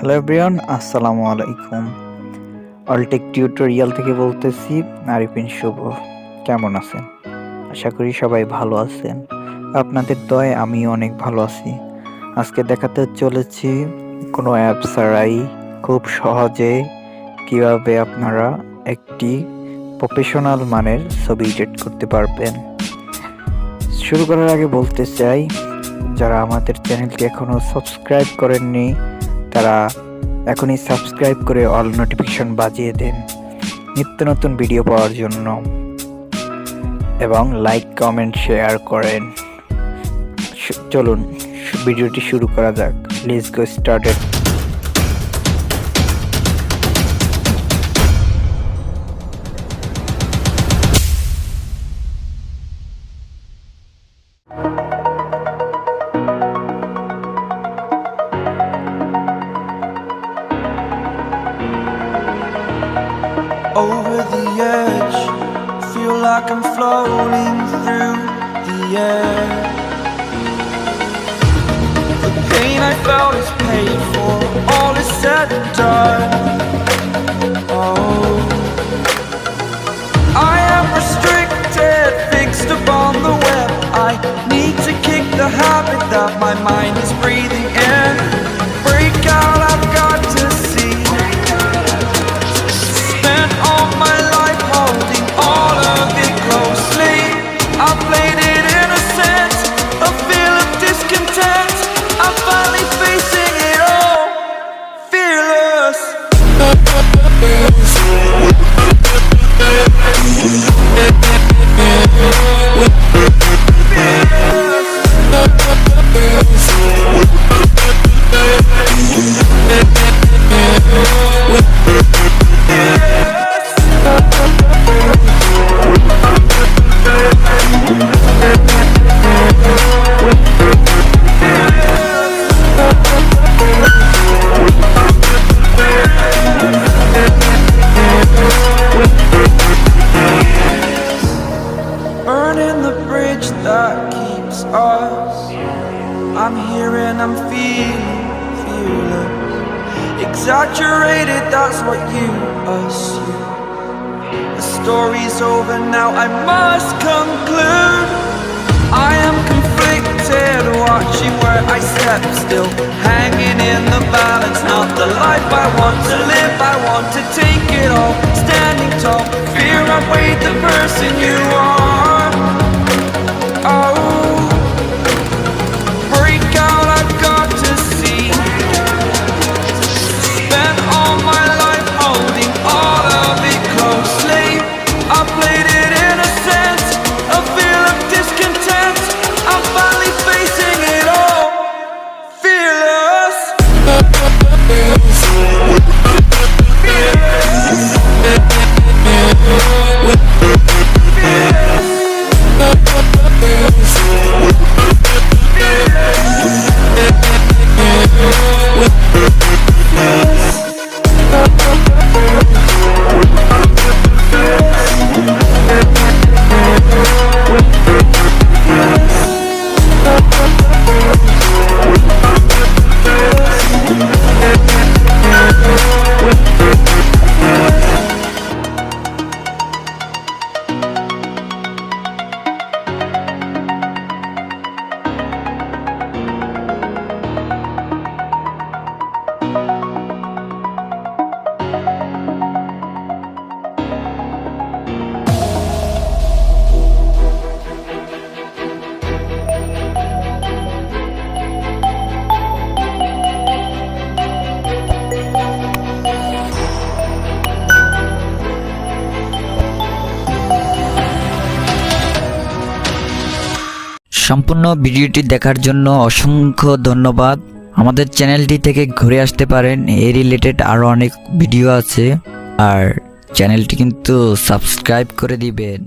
Hello everyone, আসসালামু আলাইকুম। অলটেক tutorial থেকে বলতেছি আরিফিন শুভ। কেমন আছেন? আশা করি সবাই ভালো আছেন। আপনাদের দয়ায় আমি অনেক ভালো আছি। আজকে দেখাতে চলেছি কোনো অ্যাপ ছাড়াই খুব সহজে কিভাবে আপনারা একটি প্রফেশনাল মানের ছবি এডিট করতে পারবেন। শুরু করার আগে বলতে চাই, যারা আমাদের চ্যানেলটি এখনও সাবস্ক্রাইব করেননি তারা এখনই সাবস্ক্রাইব করে অল নোটিফিকেশন বাজিয়ে দেন নিত্য নতুন ভিডিও পাওয়ার জন্য, এবং লাইক কমেন্ট শেয়ার করেন। চলুন ভিডিওটি শুরু করা যাক। Let's go started. Over the edge, feel like I'm floating through the air. The pain I felt is paid for, all is said and done. Oh, I am restricted, fixed upon the web. I need to kick the habit that my mind is breathing in. Break out, I've got to see. Spent all my life holding all of it closely. I played it innocent, a feel of discontent. I'm finally facing it all, fearless. Burning the bridge that keeps us. I'm here and I'm feeling fearless. Exaggerated, that's what you assume. The story's over now, I must conclude. I am conflicted, watching where I step still, hanging in the balance. Not the life I want to live, I want to take it all. Standing tall, fear I've weighed the person you are. Oh, break out, I've got to see. Spent all my life holding all of it closely. I played it innocent, a feel of discontent. I'm finally facing it all, fearless. সম্পূর্ণ ভিডিওটি দেখার জন্য অসংখ্য ধন্যবাদ। আমাদের চ্যানেলটি থেকে ঘুরে আসতে পারেন, এই রিলেটেড আরও অনেক ভিডিও আছে, আর চ্যানেলটি কিন্তু সাবস্ক্রাইব করে দিবেন।